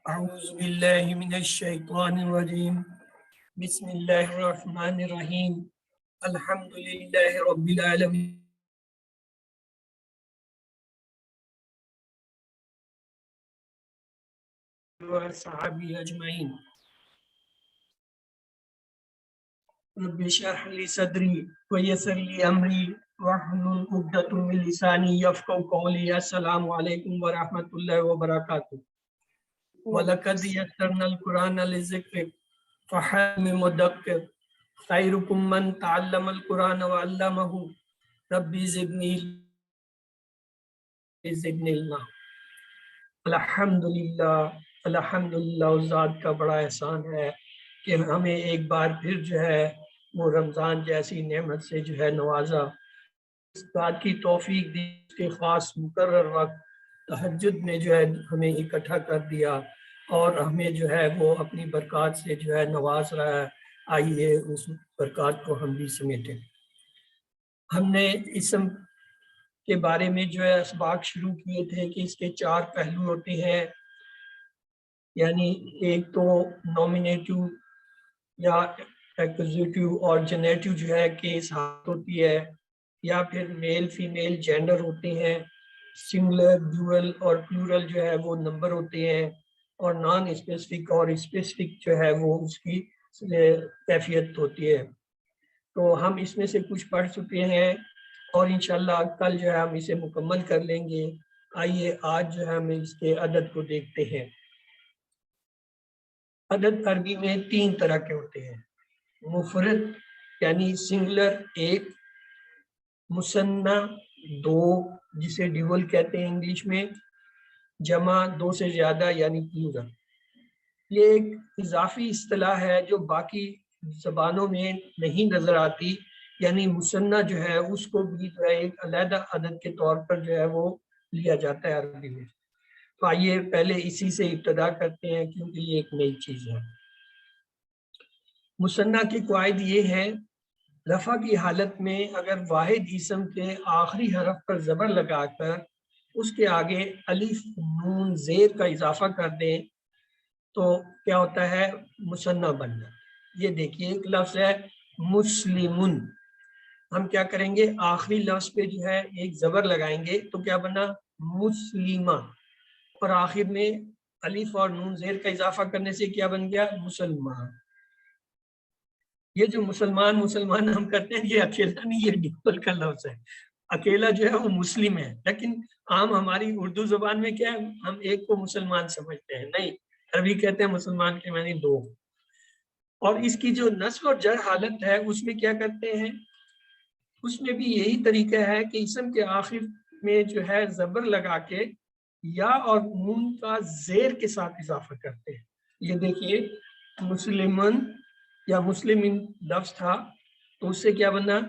أعوذ بالله من الشيطان الرجيم بسم الله الرحمن الرحيم الحمد لله رب العالمين وصحبه أجمعين رب اشرح لي صدري ويسر لي أمري واحلل عقدة من لساني يفقهوا قولي السلام عليكم ورحمة الله وبركاته وَلَقَدْ يَسَّرْنَا الْقُرْآنَ لِلذِّكْرِ فَهَلْ مِن مُّدَّكِرٍ خَيْرُكُم مَّن تَعَلَّمَ الْقُرْآنَ وَعَلَّمَهُ رَبِّ زِدْنِي علما۔ الحمدللہ اس ذات کا بڑا احسان ہے کہ ہمیں ایک بار پھر جو ہے وہ رمضان جیسی نعمت سے جو ہے نوازا، اس بات کی توفیق دی کہ خاص مقرر وقت تہجد میں جو ہے ہمیں اکٹھا کر دیا اور ہمیں جو ہے وہ اپنی برکات سے جو ہے نواز رہا ہے۔ آئیے اس برکات کو ہم بھی سمیٹیں۔ ہم نے اسم کے بارے میں جو ہے اسباق شروع کیے تھے کہ اس کے 4 پہلو ہوتے ہیں، یعنی ایک تو نومینیٹو یا ایکوزیٹو اور جنیٹو جو ہے کیس حالت ہوتی ہے، یا پھر میل فیمیل جینڈر ہوتے ہیں، سنگولر ڈوئل اور پلورل جو ہے وہ نمبر ہوتے ہیں، اور نان اسپیسیفک اور اسپیسیفک جو ہے وہ اس کی کیفیت ہوتی ہے۔ تو ہم اس میں سے کچھ پڑھ چکے ہیں اور انشاءاللہ کل جو ہے ہم اسے مکمل کر لیں گے۔ آئیے آج جو ہے ہم اس کے عدد کو دیکھتے ہیں۔ عدد عربی میں 3 طرح کے ہوتے ہیں، مفرد یعنی سنگولر 1، مثنی 2 جسے ڈیول کہتے ہیں انگلش میں، جمع 2 سے زیادہ یعنی پلورل۔ یہ ایک اضافی اصطلاح ہے جو باقی زبانوں میں نہیں نظر آتی، یعنی مثنی جو ہے اس کو بھی جو ہے ایک علیحدہ عدد کے طور پر جو ہے وہ لیا جاتا ہے عربی میں۔ تو آئیے پہلے اسی سے ابتدا کرتے ہیں کیونکہ یہ ایک نئی چیز ہے۔ مثنی کی قواعد یہ ہے، رفع کی حالت میں اگر واحد اسم کے آخری حرف پر زبر لگا کر اس کے آگے الف نون زیر کا اضافہ کر دیں تو کیا ہوتا ہے، مثنی بننا۔ یہ دیکھیے ایک لفظ ہے مسلمن، ہم کیا کریں گے، آخری لفظ پہ جو ہے ایک زبر لگائیں گے تو کیا بنا، مسلمہ، اور آخر میں الف اور نون زیر کا اضافہ کرنے سے کیا بن گیا، مسلمان۔ یہ جو مسلمان ہم کرتے ہیں یہ اکیلا نہیں، یہ ڈبل کا لفظ ہے، اکیلا جو ہے وہ مسلم ہے، لیکن عام ہماری اردو زبان میں کیا ہے، ہم ایک کو مسلمان سمجھتے ہیں، نہیں، عربی کہتے ہیں مسلمان کے معنی 2۔ اور اس کی جو نصب اور جر حالت ہے اس میں کیا کرتے ہیں، اس میں بھی یہی طریقہ ہے کہ اسم کے آخر میں جو ہے زبر لگا کے یا اور نون کا زیر کے ساتھ اضافہ کرتے ہیں۔ یہ دیکھیے مسلمن یا مسلمین لفظ تھا تو اس سے کیا بنا،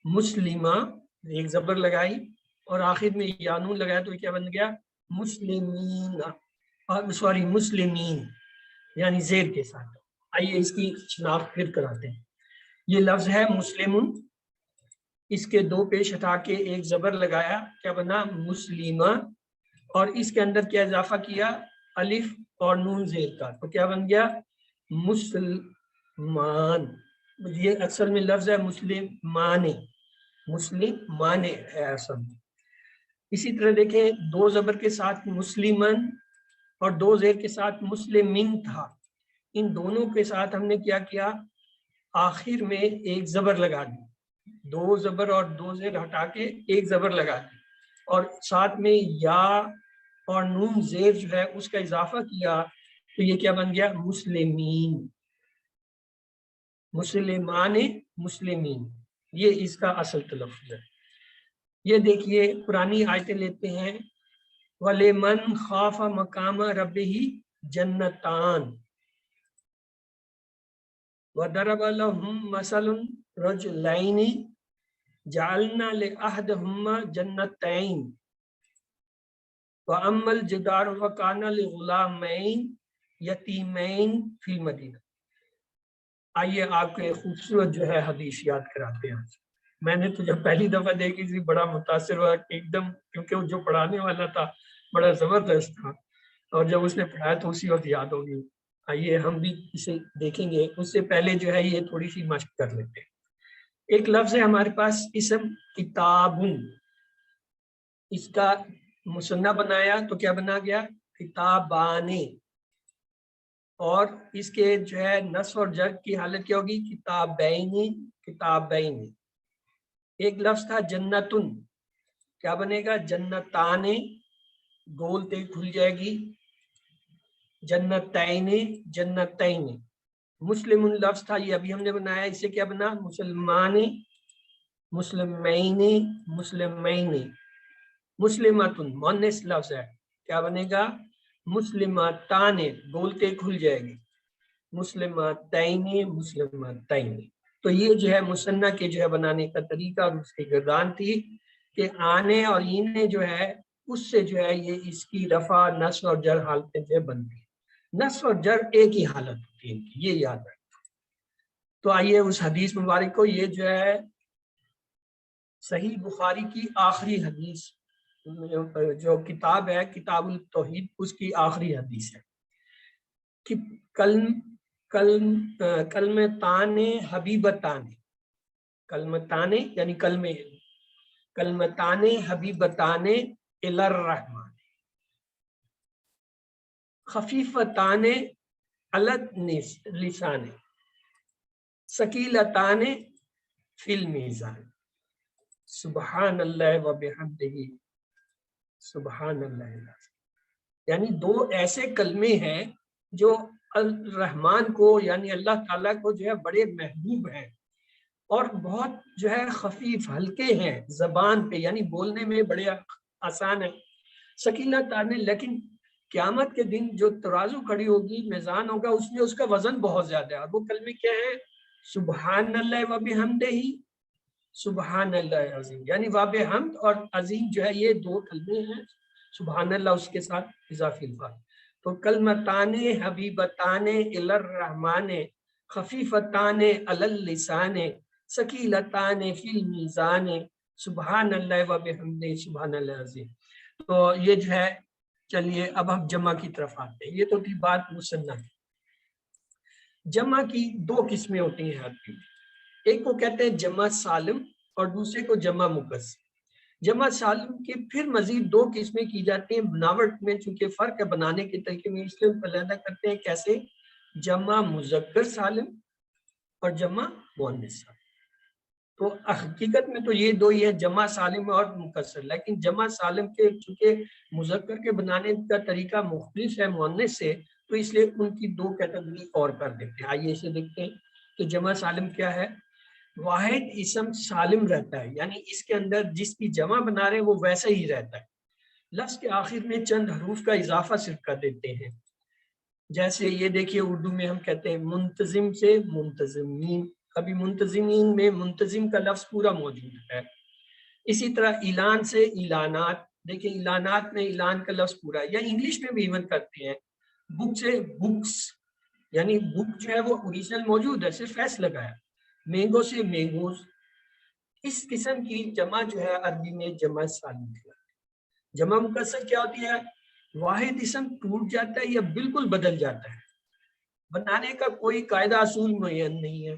مسلمہ، ایک زبر لگائی اور آخر میں یا نون لگایا تو کیا بن گیا، مسلمین، مسلمین یعنی زیر کے ساتھ۔ آئیے اس کی شناخت پھر کراتے ہیں۔ یہ لفظ ہے مسلمن، اس کے 2 پیش ہٹا کے ایک زبر لگایا، کیا بنا، مسلمہ، اور اس کے اندر کیا اضافہ کیا، الف اور نون زیر کا، تو کیا بن گیا، مسلمان۔ یہ اصل میں لفظ ہے مسلمان ہے اصل میں۔ اسی طرح دیکھیں 2 زبر کے ساتھ مسلمن اور 2 زیر کے ساتھ مسلمین تھا، ان دونوں کے ساتھ ہم نے کیا کیا، آخر میں ایک زبر لگا دی، 2 زبر اور 2 زیر ہٹا کے ایک زبر لگا دی، اور ساتھ میں یا اور نون زیر جو ہے اس کا اضافہ کیا تو یہ کیا بن گیا، مسلمین، مسلمان، مسلمین، یہ اس کا اصل تلفظ ہے۔ یہ دیکھیے پرانی آیتیں لیتے ہیں، وَلِمَنْ خَافَ مَقَامَ رَبِّهِ جَنَّتَانِ وَضَرَبَ لَهُم مَثَلٌ رَجُلَيْنِ جَعَلْنَا لِأَحَدِهِمَا جَنَّتَيْنِ وَأَمَّا الْجِدَارُ فَكَانَ لِغُلَامَيْنِ یتیمین فی الْمَدِینَةِ۔ آئیے آپ کو ایک خوبصورت جو ہے حدیث یاد کراتے ہیں۔ میں نے تو جب پہلی دفعہ دیکھی تھی بڑا متاثر ہوا ایک دم، کیونکہ وہ جو پڑھانے والا تھا بڑا زبردست تھا۔ اور جب اس نے پڑھایا تو اسی وقت یاد ہوگی. آئیے ہم بھی اسے دیکھیں گے. اس سے پہلے جو ہے یہ تھوڑی سی مشق کر لیتے ہیں. ایک لفظ ہے ہمارے پاس اسم کتابن. اس کا مثنیٰ بنایا تو کیا بنا گیا؟ کتابانی. اور اس کے جو ہے نصب اور جر کی حالت کیا ہوگی؟ کتابینی کتابینی. ایک لفظ تھا جنتن، کیا بنے گا؟ جنتان. گول تے کھل جائے گی. جنتین جنتین. مسلم لفظ تھا، یہ ابھی ہم نے بنایا، اسے کیا بنا؟ مسلمان مسلمین مسلمین. مسلمتن مؤنث لفظ ہے، کیا بنے گا؟ مسلمتان. بولتے کھل جائے گی. مسلمتین مسلمتین. تو یہ جو ہے مثنیٰ کے جو ہے بنانے کا طریقہ اور اس کی گردان تھی کہ آنے اور اینے جو ہے اس سے جو ہے یہ اس کی رفع نصب اور جر حالتیں جو ہے بنتی ہیں. نصب اور جر ایک ہی حالت ہوتی ہے ان کی، یہ یاد رکھیں. تو آئیے اس حدیث مبارک کو، یہ جو ہے صحیح بخاری کی آخری حدیث، جو کتاب ہے کتاب التوحید، اس کی آخری حدیث ہے. کلمتان حبیبتان. کلمتان یعنی کلمے، کلمتان حبیبتان الی الرحمن، خفیفتان علی اللسان، ثقیلتان فی المیزان. سبحان اللہ و بحمدہ سبحان اللہ. یعنی دو ایسے کلمے ہیں جو الرحمن کو یعنی اللہ تعالیٰ کو جو ہے بڑے محبوب ہیں اور بہت جو ہے خفیف ہلکے ہیں زبان پہ، یعنی بولنے میں بڑے آسان ہیں. ثقیلتان، لیکن قیامت کے دن جو ترازو کھڑی ہوگی، میزان ہوگا، اس میں اس کا وزن بہت زیادہ ہے. اور وہ کلمے کیا ہیں؟ سبحان اللہ و بحمدہ سبحان اللہ عظیم. یعنی وبحمد اور عظیم جو ہے یہ دو کلمے ہیں، سبحان اللہ اس کے ساتھ اضافی الفاظ. تو کلمتان حبیبتان الی الرحمن خفیفتان علی اللسان ثقیلتان فی المیزان سبحان اللہ و بحمدہ سبحان اللہ عظیم. تو یہ جو ہے، چلیے اب ہم جمع کی طرف آتے ہیں. یہ تو تھی بات مثنیٰ کی. جمع کی دو قسمیں ہوتی ہیں عربی میں. ایک کو کہتے ہیں جمع سالم اور دوسرے کو جمع مکسر. جمع سالم کے پھر مزید دو قسمیں کی جاتی ہیں بناوٹ میں، چونکہ فرق ہے بنانے کے طریقے میں، اس لیے علیحدہ کرتے ہیں. کیسے؟ جمع مذکر سالم اور جمع مؤنث سالم. تو حقیقت میں تو یہ دو ہی ہے، جمع سالم اور مکسر. لیکن جمع سالم کے چونکہ مذکر کے بنانے کا طریقہ مختلف ہے مؤنث سے، تو اس لیے ان کی دو کیٹیگری اور کر دیتے ہیں. آئیے اسے دیکھتے ہیں کہ جمع سالم کیا ہے. واحد اسم سالم رہتا ہے، یعنی اس کے اندر جس کی جمع بنا رہے ہیں وہ ویسا ہی رہتا ہے. لفظ کے آخر میں چند حروف کا اضافہ صرف کر دیتے ہیں. جیسے یہ دیکھیے اردو میں ہم کہتے ہیں منتظم سے منتظمین. ابھی منتظمین میں منتظم کا لفظ پورا موجود ہے. اسی طرح اعلان سے اعلانات. دیکھیں اعلانات میں اعلان کا لفظ پورا ہے، یا انگلش میں بھی ایون کرتے ہیں. بک سے بکس، یعنی بک جو ہے وہ اوریجنل موجود ہے، صرف ایس لگا ہے. مینگو سے مینگوز. اس قسم کی جمع جو ہے عربی میں جمع سالم ہے. جمع مکسر کیا ہوتی ہے؟ واحد اسم ٹوٹ جاتا ہے یا بالکل بدل جاتا ہے، بنانے کا کوئی قاعدہ اصول معین نہیں ہے.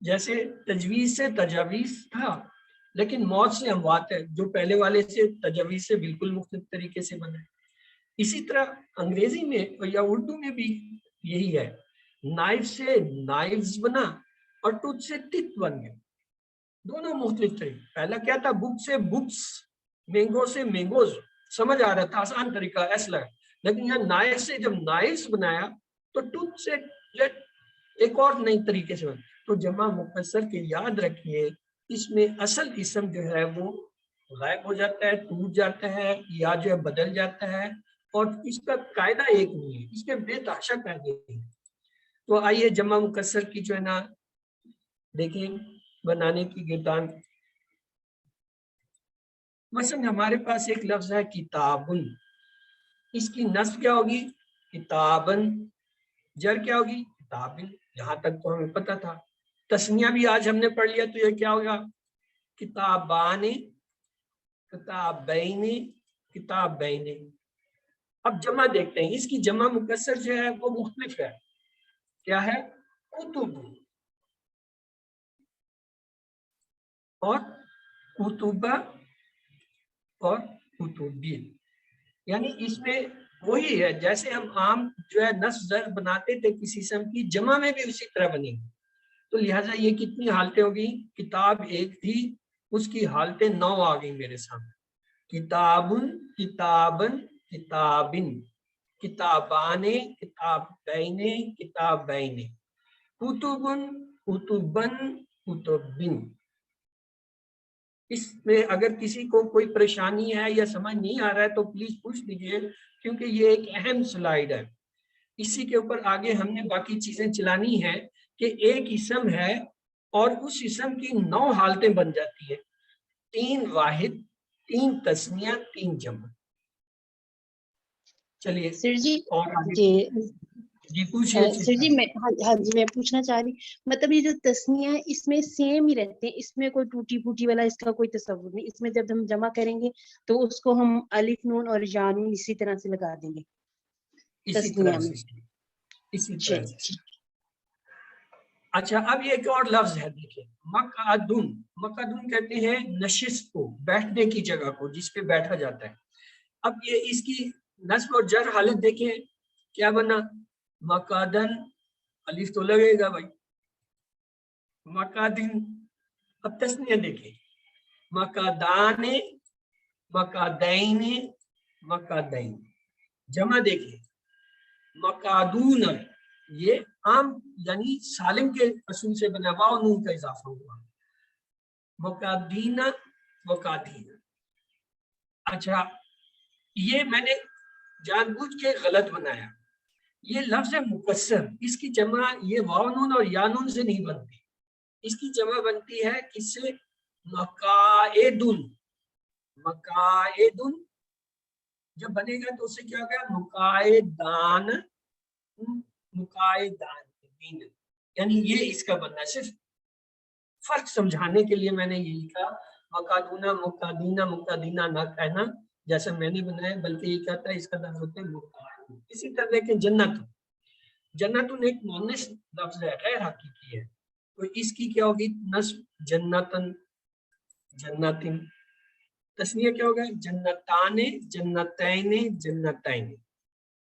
جیسے تجویز سے تجاویز تھا، لیکن موت سے اموات ہے، جو پہلے والے سے تجاویز سے بالکل مختلف طریقے سے بنا ہے. اسی طرح انگریزی میں یا اردو میں بھی یہی ہے. نائف سے نائفز بنا اور ٹوتھ سے ٹت بن گئے، دونوں مختلف طریقے. پہلا کیا تھا؟ بک سے بکس، مینگو سے مینگوز. سمجھ آ رہا تھا، آسان طریقہ ایسا لگا. لیکن یہاں نائف سے جب نائفز بنایا تو ٹوتھ سے ایک اور نئی طریقے سے بنا. تو جمع مکسر کے یاد رکھیے اس میں اصل اسم جو ہے وہ غائب ہو جاتا ہے، ٹوٹ جاتا ہے یا جو ہے بدل جاتا ہے، اور اس کا قاعدہ ایک نہیں ہے، اس کے بے تحاشا قاعدے ہیں. تو آئیے جمع مکسر کی جو ہے نا دیکھیں بنانے کی گردان. مثلا ہمارے پاس ایک لفظ ہے کتابن. اس کی نصب کیا ہوگی؟ کتابن. جر کیا ہوگی؟ کتابن. یہاں تک تو ہمیں پتہ تھا. تسنیہ بھی آج ہم نے پڑھ لیا، تو یہ کیا ہوگا؟ کتابان کتابین کتابین. اب جمع دیکھتے ہیں، اس کی جمع مکسر جو ہے وہ مختلف ہے. کیا ہے؟ کتب اور کتبہ اور کتبین. یعنی اس میں وہی ہے جیسے ہم عام جو ہے نصب ضرب بناتے تھے کسی اسم کی، جمع میں بھی اسی طرح بنی. تو لہٰذا یہ کتنی حالتیں ہوگی؟ کتاب ایک تھی، اس کی حالتیں 9 آ گئی میرے سامنے. کتابن، کتابن، کتابن، کتابان، کتابین، کتابین، کتبن، کتبن، کتبن. اس میں اگر کسی کو کوئی پریشانی ہے یا سمجھ نہیں آ رہا ہے تو پلیز پوچھ لیجیے، کیونکہ یہ ایک اہم سلائیڈ ہے. اسی کے اوپر آگے ہم نے باقی چیزیں چلانی ہے کہ ایک اسم ہے اور اس اسم کی 9 حالتیں بن جاتی ہیں، 3 واحد، 3 تثنیہ، 3 جمع. چلیے سر جی اور آگے جی جی پوچھئے. سر جی میں ہاں جی میں پوچھنا چاہ رہی، مطلب یہ جو تسنیہ ہے اس میں سیم ہی رہتے ہیں، اس میں کوئی ٹوٹی پھوٹی والا اس کا کوئی تصور نہیں. اس میں جب ہم جمع کریں گے تو اس کو ہم الف نون اور یا نون اسی طرح سے لگا دیں گے اسی تسنیہ طرح میں. سے، اسی طرح سے. چلیے اچھا اب یہ ایک اور لفظ ہے، دیکھیں مقعدن. مقعدن کہتے ہیں نشست کو، بیٹھنے کی جگہ کو جس پہ بیٹھا جاتا ہے. اب یہ اس کی نصب اور جر حالت دیکھیں کیا بنا. مقعدن، الف تو لگے گا بھائی. مقعدن. اب تسنیہ دیکھیں، مقعدان، مقعدین، مقعدین. جمع دیکھیں مقعدون، یہ عام یعنی سالم کے اصول سے بنا، واو نون کا اضافہ ہوا. مقعدین، مقعدین. اچھا یہ میں نے جان بوجھ کے غلط بنایا، یہ لفظ ہے مکسر، اس کی جمع یہ واو نون اور یا نون سے نہیں بنتی، اس کی جمع بنتی ہے کس سے؟ مقاعدن. مقاعدن جب بنے گا تو اس سے کیا ہوگا؟ مقاعدان، مقاعدان. یعنی یہ اس کا بننا ہے. صرف فرق سمجھانے کے لیے میں نے یہ لکھا مقعدونا، مقعدینا، مقعدینا نہ کہنا جیسا میں نے بنایا، بلکہ یہ کہتا ہے اس کا لفظ ہوتا ہے مقعد. اسی طرح دیکھیں جنت. جنتن ایک مؤنث لفظ ہے، غیر حقیقی ہے، تو اس کی کیا ہوگی نصب؟ جنتن، جنتن. تسنیہ کیا ہوگا؟ جنتان، جنتین، جنتین.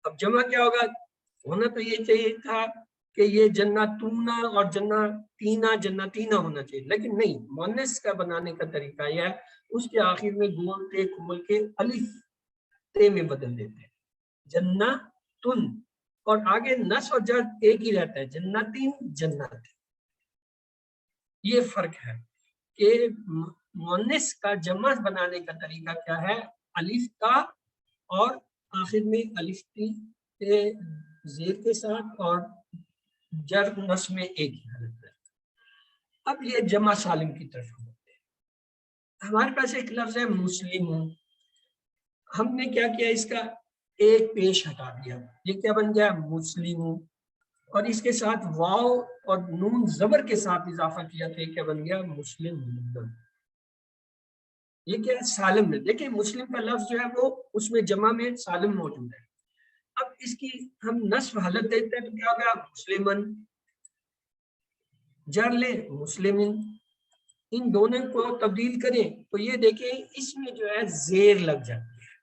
اب جمع کیا ہوگا؟ ہونا تو یہ چاہیے تھا کہ یہ جنتونا اور جنتینا، جنتینا ہونا چاہیے، لیکن نہیں، مؤنث کا بنانے کا طریقہ یہ ہے اس کے آخر میں گول تے کھول کے الف تے میں بدل دیتے ہیں، جنتن. اور آگے نصب اور جر ایک ہی رہتا ہے، جنتین، جنت. یہ فرق ہے کہ مؤنث کا جمع بنانے کا طریقہ کیا ہے؟ الف کا اور آخر میں الف کے زیر کے ساتھ، اور جر نصب میں ایک ہی حالت ہے. اب یہ جمع سالم کی طرف ہوتے ہیں. ہمارے پاس ایک لفظ ہے مسلم. ہم نے کیا کیا؟ اس کا ایک پیش ہٹا دیا، یہ کیا بن گیا؟ مسلم. اور اس کے ساتھ واو اور نون زبر کے ساتھ اضافہ کیا تھا، کیا بن گیا؟ مسلم. یہ کیا ہے؟ سالم ہے. دیکھیں مسلم کا لفظ جو ہے وہ اس میں جمع میں سالم موجود ہے. اب اس کی ہم نصب حالت دیتے ہیں تو کیا ہوگا؟ مسلمن. جر لے مسلمن. ان دونوں کو تبدیل کریں تو یہ دیکھیں اس میں جو ہے زیر لگ جاتی ہے،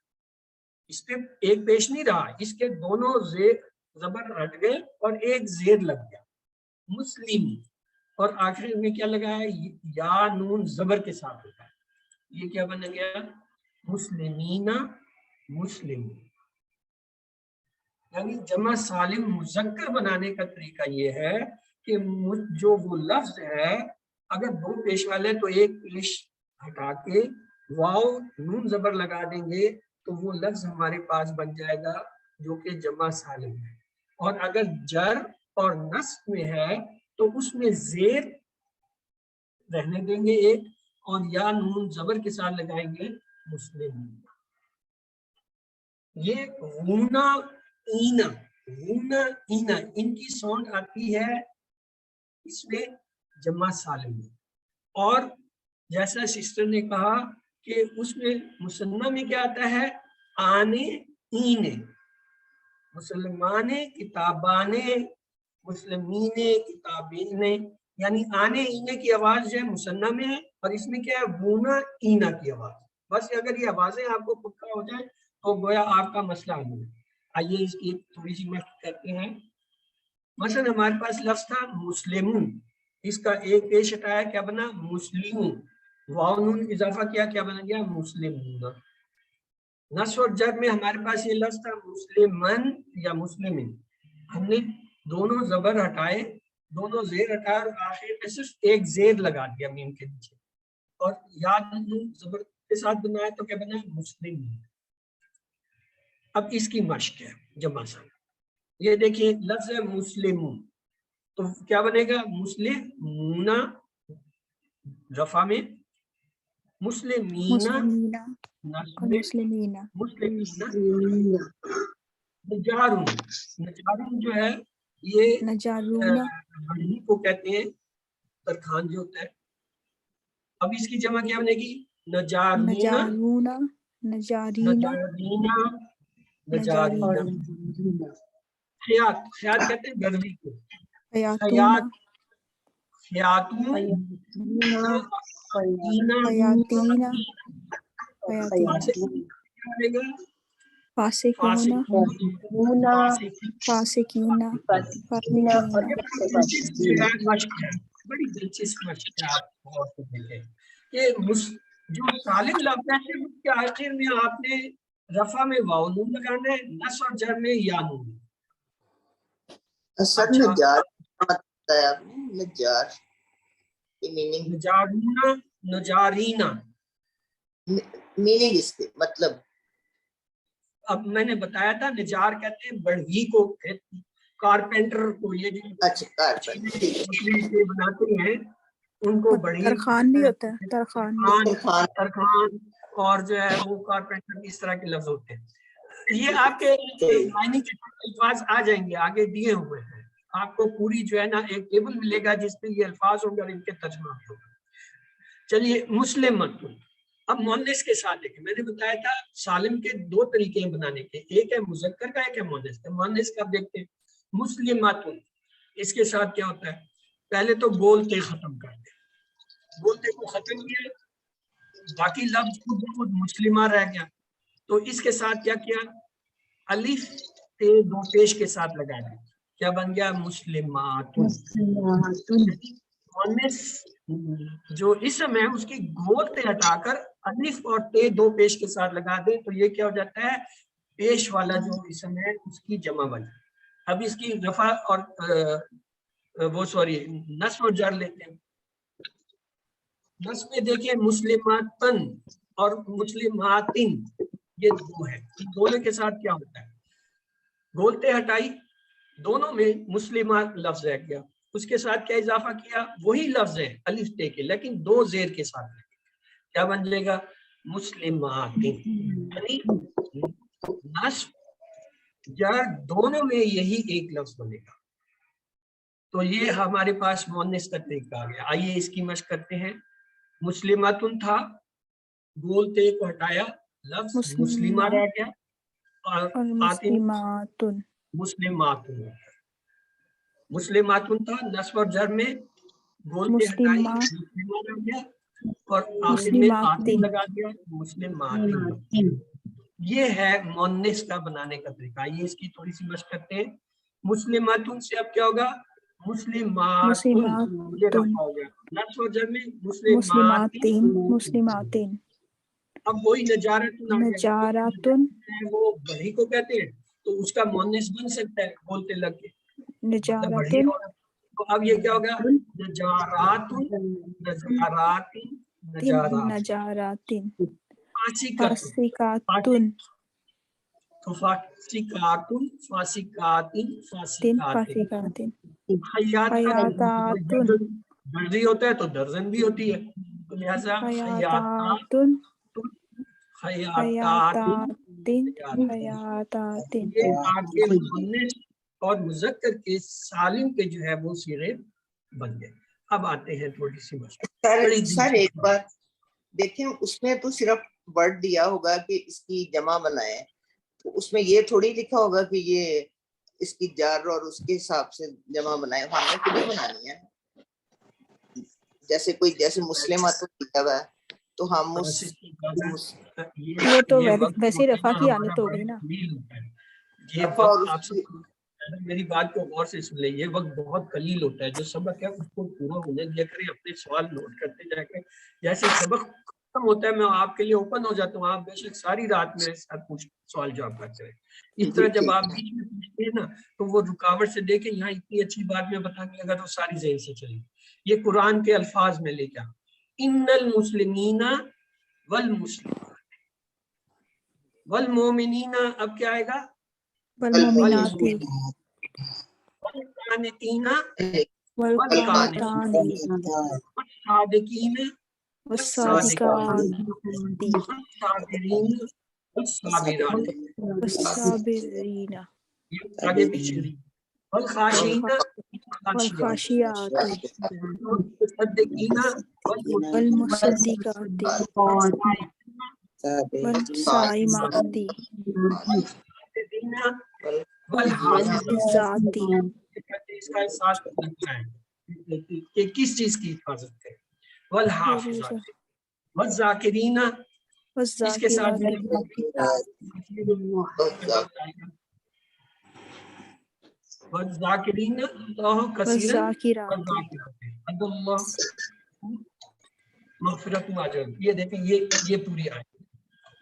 اس پہ ایک پیش نہیں رہا، اس کے دونوں زیر زبر ہٹ گئے اور ایک زیر لگ گیا، مسلم. اور آخر میں کیا لگا ہے؟ یا نون زبر کے ساتھ ہوتا ہے، یہ کیا بن گیا؟ مسلمینا، مسلم. یعنی جمع سالم مذکر بنانے کا طریقہ یہ ہے کہ جو وہ لفظ ہے اگر 2 پیش والے تو ایک پیش ہٹا کے واو نون زبر لگا دیں گے تو وہ لفظ ہمارے پاس بن جائے گا جو کہ جمع سالم ہے. اور اگر جر اور نصب میں ہے تو اس میں زیر رہنے دیں گے ایک، اور یا نون زبر کے ساتھ لگائیں گے مسلم. یہ غونا اینا، غونا اینا، ان کی ساؤنڈ آتی ہے اس میں جمع سالم میں. اور جیسا سسٹر نے کہا کہ اس میں مثنیٰ میں کیا آتا ہے؟ آنے اینے. مسلمان کتابان مسلمین کتابین، یعنی آنے اینے کی آواز جو ہے مثنیٰ میں ہے، اور اس میں کیا ہے وونا اینا کی آواز. بس اگر یہ آوازیں آپ کو پکا ہو جائیں تو گویا آپ کا مسئلہ حل ہے. آئیے اس کی تھوڑی سی مشق کرتے ہیں. مثلا ہمارے پاس لفظ تھا مسلمون، اس کا ایک پیش ہٹایا کیا بنا مسلمون، واو نون اضافہ کیا کیا بنا گیا مسلمون. نصب اور جر میں ہمارے پاس یہ لفظ تھا مسلمن یا مسلمن، ہم نے دونوں زبر ہٹائے، دونوں زیر ہٹائے اور آخر میں صرف ایک زیر لگا دیا میم کے نیچے، اور یاد نون زبر کے ساتھ بنایا تو کیا بنا مسلم. اب اس کی مشق ہے جمع سا. یہ دیکھیے لفظ ہے مسلمون، تو کیا بنے گا مسلمون رفع میں، مسلمین نصب میں، مسلمین نجارون. نجارون جو ہے یہ بڑھنی کو کہتے ہیں، ترخان جو ہوتا ہے. اب اس کی جمع کیا بنے گی نجارینا، نجارینا، نجارینا. خیاط، خیاط کہتے ہیں گروی کو، خیاط، خیاتون، بڑی دلچسپ مشق ہے. آپ غور سے دیکھیں کہ جو سالم لفظ ہے اس کے آخر میں آپ نے رفع میں واو نون لگانا ہے، نصب اور جر میں یا نون. سر نجار بتایا آپ نے، نجار نجارینا، نجارینا میننگ اس کے مطلب. اب میں نے بتایا تھا نجار کہتے ہیں بڑھئی کو، کارپینٹر کو، یہ جو اچھا کارپینٹر بناتے ہیں ان کو بڑھئی، ترخان بھی ہوتا ہے، ترخان اور جو ہے وہ کارپینٹر اس طرح کے لفظ ہوتے ہیں. یہ آپ کے معنی کے الفاظ آ جائیں گے آگے دیے ہوئے ہیں. آپ کو پوری جو ہے نا ایک ٹیبل ملے گا جس میں یہ الفاظ ہوں گے اور ان کے ترجمہ بھی ہوگا. چلیے مسلمۃ. اب مؤنث کے ساتھ دیکھیں، میں نے بتایا تھا سالم کے دو طریقے ہیں بنانے کے، ایک ہے مذکر کا، ایک ہے مؤنث کا. مؤنث کا دیکھتے ہیں مسلمات. اس کے ساتھ کیا ہوتا ہے، پہلے تو بولتے ختم کرتے، بولتے کو ختم کیا، باقی لفظ خود مسلمہ رہ گیا. تو اس کے ساتھ کیا کیا، الف تے دو پیش کے ساتھ لگا دیا، کیا بن گیا مسلمات. مؤنث جو اسم ہے اس کی گول تے ہٹا کر الف اور تے دو پیش کے ساتھ لگا دیں تو یہ کیا ہو جاتا ہے، پیش والا جو اسم ہے اس کی جمع بن. اب اس کی رفع اور نصب اور جر لیتے ہیں. نصب میں دیکھیں مسلماتن اور مسلماتن، یہ دو ہے. دونوں کے ساتھ کیا ہوتا ہے، گولتے ہٹائی، دونوں میں مسلمات لفظ رہ گیا، اس کے ساتھ کیا اضافہ کیا، وہی لفظ ہے الف تے کے لیکن دو زیر کے ساتھ، کیا بن جائے گا مسلماتن. یعنی نصب جر دونوں میں یہی ایک لفظ بنے گا. تو یہ ہمارے پاس مؤنث کا طریقہ آ گیا. آئیے اس کی مشق کرتے ہیں. مسلماتن تھا، بولتے کو ہٹایا، لفظ مسلمہ رہ گیا، اور مسلماتن. مسلماتن تھا، نصب اور جر میں بولتے ہٹائی، مسلمہ رہ گیا اور آخر میں آتن لگا دیا، مسلماتن. یہ ہے مؤنث کا بنانے کا طریقہ. یہ اس کی تھوڑی سی مشق کرتے ہیں. مسلماتن سے اب کیا ہوگا مسلماتن، یہ رفع ہو گیا، نصب و جر میں مسلماتن. اب وہی نجاراتن وہ بڑھی کو کہتے ہیں تو اس کا مؤنث بن سکتا ہے بولتے لگ کے نجاراتن. تو اب یہ کیا ہوگا نجاراتن، نجاراتن، نجاراتن. فاسقاتن، تو فاسقاتن، فاسقاتن، فاسقاتن. خیاطاتن، درزی ہوتا ہے تو درزن بھی ہوتی ہے، تو لہذا خیاطاتن، خیاطاتن. یہ آپ کے مؤنث اور مذکر کے سالم کے جو ہے وہ صیغے بن گئے. اب آتے ہیں تھوڑی سی مشق. سر ایک بار دیکھیں، اس میں تو صرف ورڈ دیا ہوگا کہ اس کی جمع بنائیں، تو اس میں یہ تھوڑی لکھا ہوگا کہ یہ اس کی جار اور اس کے حساب سے جمع بنائے، ہم نے خود ہی بنانی ہے. جیسے مسلمات لکھا ہوا ہے تو ہم وہ تو ویسے رفع کی حالت ہو گئی نا. یہ وقت آپ سب میری بات کو غور سے سن لیں، یہ وقت بہت قلیل ہوتا ہے. جو سبق ہے اس کو پورا ہونے دیا کریں، اپنے سوال نوٹ کرتے جا کریں. جیسے سبق ختم ہوتا ہے میں آپ کے لیے اوپن ہو جاتا ہوں، آپ بے شک ساری رات میرے ساتھ سوال جواب کرتے رہیں. اس طرح جب آپ بیچ میں پوچھتے ہیں نا تو وہ رکاوٹ سے دیکھیں یہاں اتنی اچھی بات میں بتانے لگا تو ساری ذہن سے چلی. یہ قرآن کے الفاظ میں لے جا، ان المسلمین والمسلمات والمومنین، اب کیا آئے گا؟ والمومنات والقانتین والقانتات والصادقین والصادقات والصابرین والصابرات، والصابرین آگے پیچھے والخاشعین والخاشعات والمتصدقین والمصدقات والصائمات والحافظات. اس کا احساس لگتا ہے کہ کس چیز کی حفاظت کرے. والحافظات والذاکرین، اس کے ساتھ والذاکرین اللہ کثیرا والذاکرات اللہ مغفرت و اجر. یہ دیکھیں یہ پوری آیت،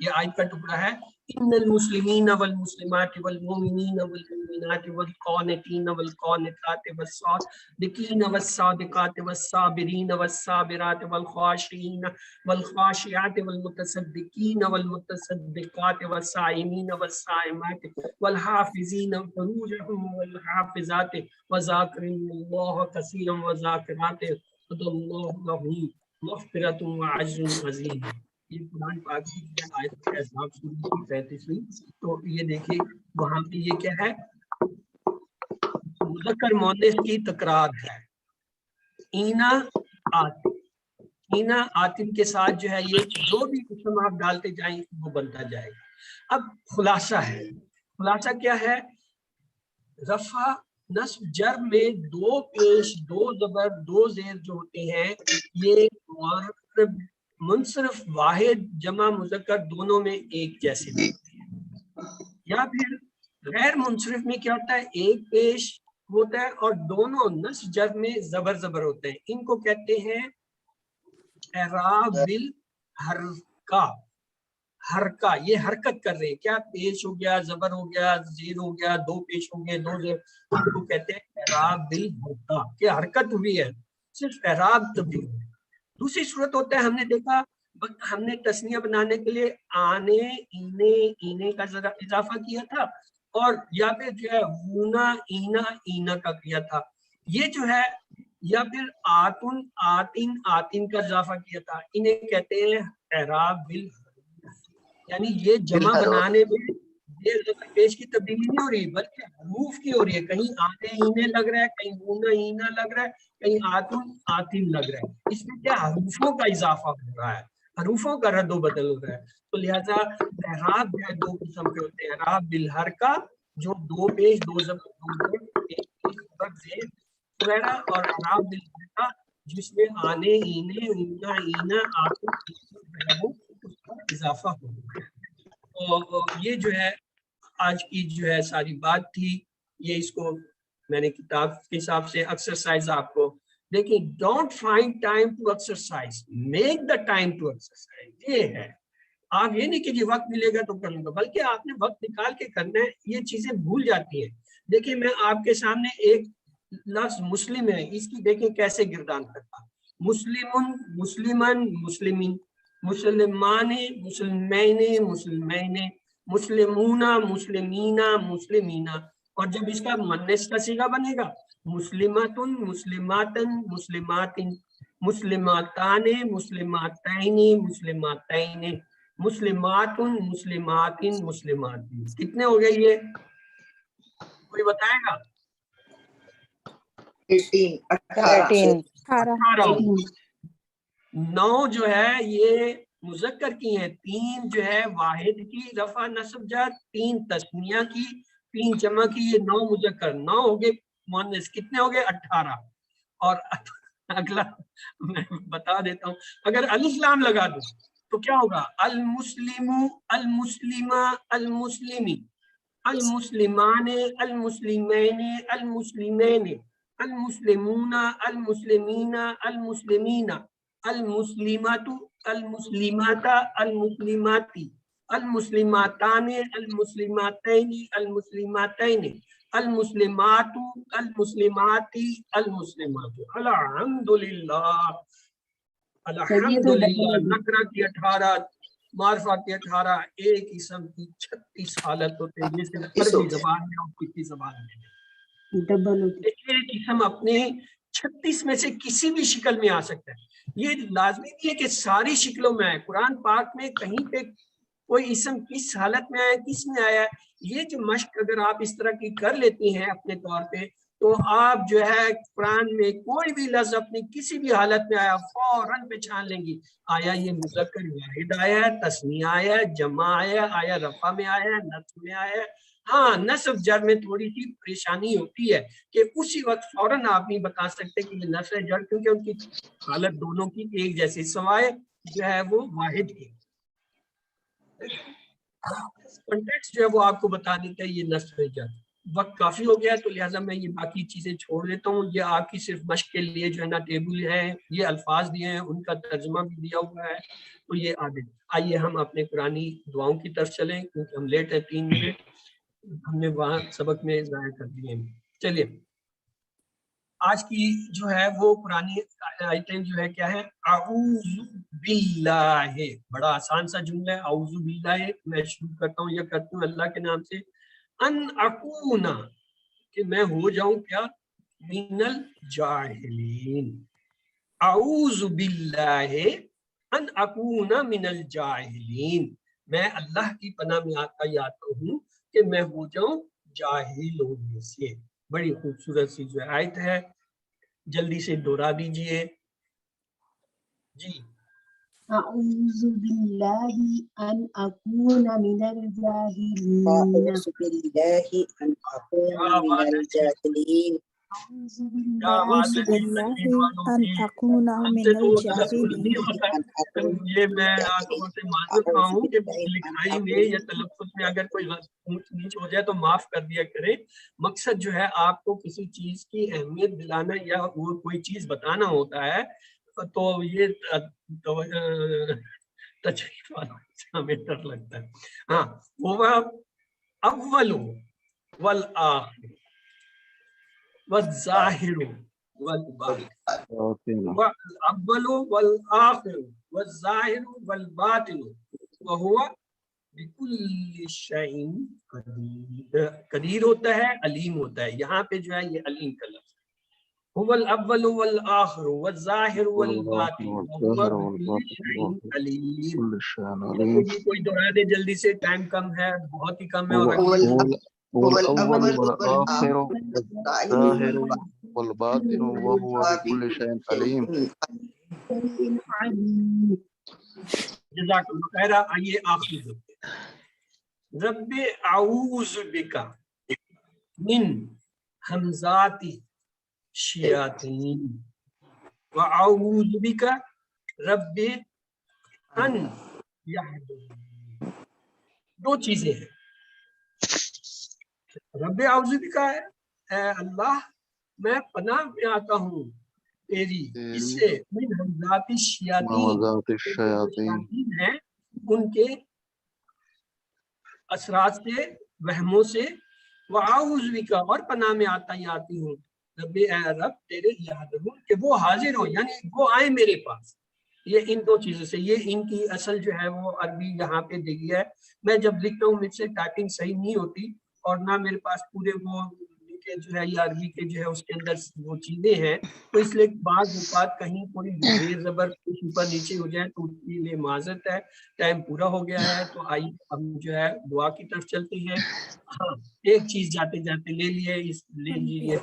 یہ آیت کا ٹکڑا ہے. ان المسلمین والمسلمات والمؤمنین والمؤمنات والقانتین والقانتات والصادقین والصادقات والصابرین والصابرات والخاشعین والخاشعات والمتصدقین والمتصدقات والصائمین والصائمات والحافظین فروجهم والحافظات وذاکرین اللہ کثیرا وذاکرات وعد اللہ لهم مغفرت و اجر عظیم. یہ قرآن پاک کی آیت کا احساس 35ویں. تو یہ دیکھیے وہاں پہ یہ کیا ہے، مذکر مؤنث کی تکرار ہے. اینا آتم، اینا آتم کے ساتھ جو ہے یہ جو بھی اسم آپ ڈالتے جائیں وہ بنتا جائے گا. اب خلاصہ ہے، خلاصہ کیا ہے؟ رفع نصب جر میں دو پیش دو زبر دو زیر جو ہوتے ہیں یہ منصرف واحد جمع مذکر دونوں میں ایک جیسے ہوتے ہیں. یا پھر غیر منصرف میں کیا ہوتا ہے، ایک پیش ہوتا ہے اور دونوں نصب جر میں زبر زبر ہوتے ہیں. ان کو کہتے ہیں اعراب بالحرکہ. حرکہ یہ حرکت کر رہے ہیں، کیا پیش ہو گیا، زبر ہو گیا، زیر ہو گیا، دو پیش ہو گئے، دو زیر، ان کو کہتے ہیں اعراب بالحرکہ کہ حرکت ہوئی ہے، صرف اعراب تبدیل ہے. دوسری صورت ہوتا ہے، ہم نے دیکھا ہم نے تسنیہ بنانے کے لیے آنے اینے کا ذرا اضافہ کیا تھا اور یا پھر جو ہے ہونا اینا کا کیا تھا. یہ جو ہے یا پھر آتن آتین کا اضافہ کیا تھا. انہیں کہتے ہیں اعراب بالحرکہ، یعنی یہ جمع بنانے میں یہ پیش کی تبدیلی نہیں ہو رہی بلکہ حروف کی ہو رہی ہے. کہیں آنے اینے لگ رہا ہے، کہیں ہونا اینا لگ رہا ہے، کہیں آتن آتین لگ رہا ہے. اس میں کیا حروفوں کا اضافہ ہو رہا ہے، حروفوں کا رد و بدل ہو رہا ہے. تو لہذا اعراب جو ہے دو قسم کے ہوتے ہیں، اعراب بالحرکہ جو دو پیش دو زبر زیر وغیرہ، اور اعراب بالحرکہ جس میں آنے اینے اونا اینا آتن اس کا اضافہ ہو رہا ہے. اور یہ جو ہے آج کی جو ہے ساری بات تھی. یہ اس کو میں نے کتاب کے حساب سے ایکسرسائز آپ کو دیکھیں، don't find time to exercise, make the time to exercise. یہ ہے، آپ یہ نہیں کہ جی وقت ملے گا تو کر لوں گا، بلکہ آپ نے وقت نکال کے کرنا ہے. یہ چیزیں بھول جاتی ہیں. دیکھیں میں آپ کے سامنے ایک لفظ مسلم ہے، اس کی دیکھیں کیسے گردان کرتا. مسلمن مسلمن مسلمین، مسلمان مسلمین مسلمین، مسلمون مسلمین مسلمین. اور جب اس کا مؤنث کا صیغہ بنے گا مسلمتن مسلماتن مسلماتن، مسلماتان مسلماتین مسلماتین، مسلماتن مسلماتن مسلماتن. کتنے ہو گئے یہ کوئی بتائے گا؟ 18 9 جو ہے یہ مذکر کی ہیں، 3 جو ہے واحد کی رفع نصب جر، 3 تثنیہ کی، 3 جمع کی، یہ 9 مذکر، 9 ہو گئے مؤنث، کتنے ہو گئے 18. اور اگلا میں بتا دیتا ہوں، اگر الف لام لگا دوں تو کیا ہوگا؟ المسلم، المسلمہ، المسلمی، المسلمان، المسلمین، المسلمین، المسلمون، المسلمین، المسلمین، المسلمات، المسلمات، المسلماتی، المسلماتان، المسلماتین، المسلماتین، المسلمات، المسلماتی، المسلمات. الحمدللہ، الحمدللہ. نکرہ کی 18، معرفہ کی 18، ایک اسم کی 36 حالت ہوتے ہیں. یہ صرف عربی زبان میں اور کسی زبان میں ایک اسم اپنے 36 میں سے کسی بھی شکل میں آ سکتا ہے. یہ لازمی نہیں ہے کہ ساری شکلوں میں آئے. قرآن پاک میں کہیں پہ کوئی اسم کس حالت میں آیا، کس میں آیا، یہ جو مشق اگر آپ اس طرح کی کر لیتی ہیں اپنے طور پہ، تو آپ جو ہے قرآن میں کوئی بھی لفظ اپنی کسی بھی حالت میں آیا فوراً پہچان لیں گی. آیا یہ مذکر واحد آیا ہے، تثنیہ آیا ہے، جمع آیا، آیا رفع میں آیا ہے، نصب میں آیا ہے. ہاں نصب جر میں تھوڑی سی پریشانی ہوتی ہے کہ اسی وقت فوراً آپ نہیں بتا سکتے کہ یہ نصب جر، کیونکہ ان کی حالت دونوں کی ایک جیسی، سوائے جو ہے وہ واحد کی. کنٹیکسٹ جو ہے وہ آپ کو بتا دیتا ہے یہ نصب جر. وقت کافی ہو گیا ہے تو لہٰذا میں یہ باقی چیزیں چھوڑ دیتا ہوں. یہ آپ کی صرف مشق کے لیے جو ہے نا ٹیبل ہے، یہ الفاظ دیے ہیں، ان کا ترجمہ بھی دیا ہوا ہے، تو یہ آئیے ہم اپنے قرآنی دعاؤں کی طرف چلیں، کیونکہ ہم لیٹ ہیں 3 منٹ ہم نے وہاں سبق میں ضائع کر دیے. چلیے آج کی جو ہے وہ قرآنی آیتیں جو ہے کیا ہے؟ اعوذ باللہ. بڑا آسان سا جملہ ہے اعوذ باللہ. میں شروع کرتا ہوں یا کرتی ہوں اللہ کے نام سے. ان اکون، کہ میں ہو جاؤں کیا؟ من الجاہلین. اعوذ باللہ ان اکون من الجاہلین. میں اللہ کی پناہ میں آتا ہوں کہ میں ہو جاؤں جاہلوں میں سے. بڑی خوبصورت سی جو آیت ہے، جلدی سے دہرا دیجئے جی. اعوذ باللہ ان اکون من الجاہلین. اعوذ باللہ ان اکون من الجاہلین. اعوذ باللہ ان اکون من الجاہلین. یہ میں آپ لوگوں سے معذرت خواہ ہوں کہ لکھائی میں یا تلفظ میں اگر کوئی اونچ نیچ ہو جائے تو معاف کر دیا کریں. مقصد جو ہے آپ کو کسی چیز کی اہمیت دلانا یا وہ کوئی چیز بتانا ہوتا ہے، تو یہ تجریف والا ہمیں ڈر لگتا ہے. ہاں وہ اول والآخر والظاہر والباطن، الاول والآخر والظاہر والباطن وہو بکل شیء قدیر. قدیر ہوتا ہے، علیم ہوتا ہے. یہاں پہ جو ہے یہ علیم کا لفظ هو الاول والآخر والظاہر والباطن وهو بكل شيء علیم. کوئی دہرا دے جلدی سے، ٹائم کم ہے، بہت ہی کم ہے. هو الاول والآخر والظاہر والباطن وهو بكل شيء علیم. جزاک اللہ خیر. آئیے آخری ہوتے. رب اعوذ بک من ہمزات الشیاطین واعوذ بک رب ان یحضرون. 2 چیزیں ہیں. رب اعوذ بک ہے، اے اللہ میں پناہ میں آتا ہوں تیری اس سے، من ہمزات الشیاطین ہیں ان کے اثرات سے، وہموں سے. وَأَعُوذُ بِكَ اور پناہ میں آتی ہوں رب، اے رب تیرے یحضرون کہ وہ حاضر ہو، یعنی وہ آئے میرے پاس. یہ ان 2 چیزوں سے، یہ ان کی اصل جو ہے وہ عربی یہاں پہ دی ہے. میں جب لکھتا ہوں مجھ سے ٹائپنگ صحیح نہیں ہوتی، اور نہ میرے پاس پورے وہ کے جو ہے یا عربی کے جو ہے اس کے اندر وہ چیزیں ہیں، تو اس لیے بعض اوقات کہیں کوئی زیر زبر کچھ اوپر نیچے ہو جائے تو اس کے لیے معذرت ہے. ٹائم پورا ہو گیا ہے تو آئیے ہم جو ہے دعا کی طرف چلتے ہیں. ہاں ایک چیز جاتے جاتے لے لیجیے.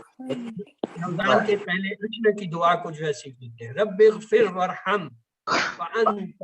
رمضان کے پہلے عشرے کی دعا کو جو ہے سیکھ لیتے ہیں. رب اغفر وارحم وانت